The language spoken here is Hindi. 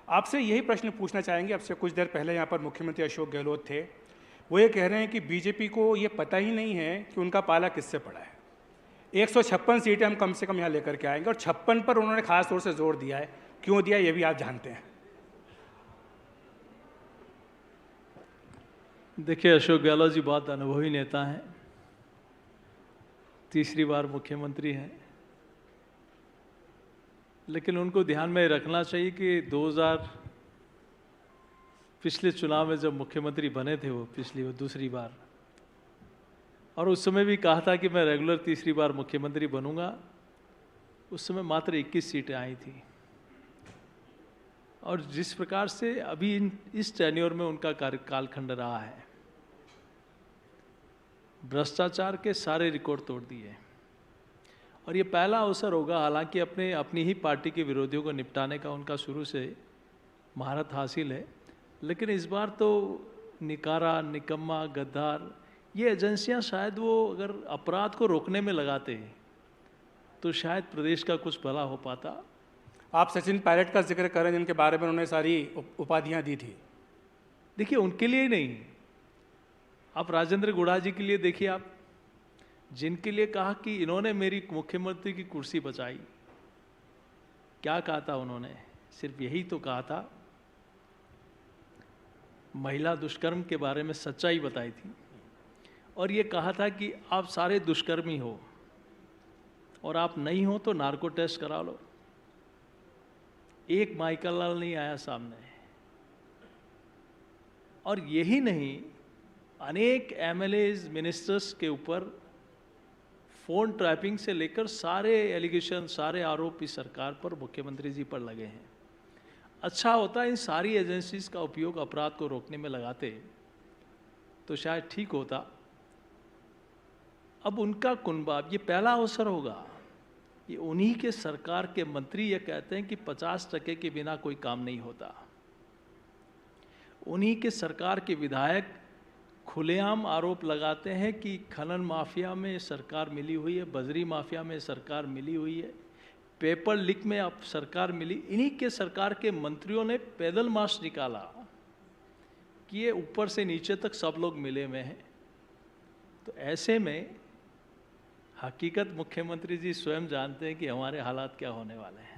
आपसे यही प्रश्न पूछना चाहेंगे। आपसे कुछ देर पहले यहाँ पर मुख्यमंत्री अशोक गहलोत थे, वो ये कह रहे हैं कि बीजेपी को ये पता ही नहीं है कि उनका पाला किससे पड़ा है। 156 सीटें हम कम से कम यहाँ लेकर के आएंगे, और 56 पर उन्होंने खास तौर से जोर दिया है। क्यों दिया ये भी आप जानते हैं। देखिए, अशोक गहलोत जी बहुत अनुभवी नेता हैं, तीसरी बार मुख्यमंत्री हैं, लेकिन उनको ध्यान में रखना चाहिए कि 2000 पिछले चुनाव में जब मुख्यमंत्री बने थे वो दूसरी बार, और उस समय भी कहा था कि मैं रेगुलर तीसरी बार मुख्यमंत्री बनूंगा। उस समय मात्र 21 सीटें आई थी, और जिस प्रकार से अभी इस टेन्योर में उनका कालखंड रहा है, भ्रष्टाचार के सारे रिकॉर्ड तोड़ दिए, और ये पहला अवसर होगा, हालांकि अपनी ही पार्टी के विरोधियों को निपटाने का उनका शुरू से महारत हासिल है, लेकिन इस बार तो निकारा, निकम्मा, गद्दार, ये एजेंसियां शायद वो अगर अपराध को रोकने में लगाते तो शायद प्रदेश का कुछ भला हो पाता। आप सचिन पायलट का जिक्र करें, जिनके बारे में उन्होंने सारी उपाधियां दी थी। देखिए, उनके लिए नहीं, आप राजेंद्र गुढ़ा जी के लिए देखिए, आप जिनके लिए कहा कि इन्होंने मेरी मुख्यमंत्री की कुर्सी बचाई। क्या कहा था उन्होंने? सिर्फ यही तो कहा था, महिला दुष्कर्म के बारे में सच्चाई बताई थी, और ये कहा था कि आप सारे दुष्कर्मी हो, और आप नहीं हो तो नार्को टेस्ट करा लो। एक माइकल लाल नहीं आया सामने। और यही नहीं, अनेक एमएलएज, मिनिस्टर्स के ऊपर फोन ट्रैपिंग से लेकर सारे एलिगेशन, सारे आरोप इस सरकार पर, मुख्यमंत्री जी पर लगे हैं। अच्छा होता इन सारी एजेंसीज का उपयोग अपराध को रोकने में लगाते तो शायद ठीक होता। अब उनका कुनबा, ये पहला अवसर होगा। ये उन्हीं के सरकार के मंत्री ये कहते हैं कि 50% के बिना कोई काम नहीं होता। उन्हीं के सरकार के विधायक खुलेआम आरोप लगाते हैं कि खनन माफिया में सरकार मिली हुई है, बजरी माफिया में सरकार मिली हुई है, पेपर लीक में अब सरकार मिली। इन्हीं के सरकार के मंत्रियों ने पैदल मार्च निकाला कि ये ऊपर से नीचे तक सब लोग मिले हुए हैं। तो ऐसे में हकीकत मुख्यमंत्री जी स्वयं जानते हैं कि हमारे हालात क्या होने वाले हैं।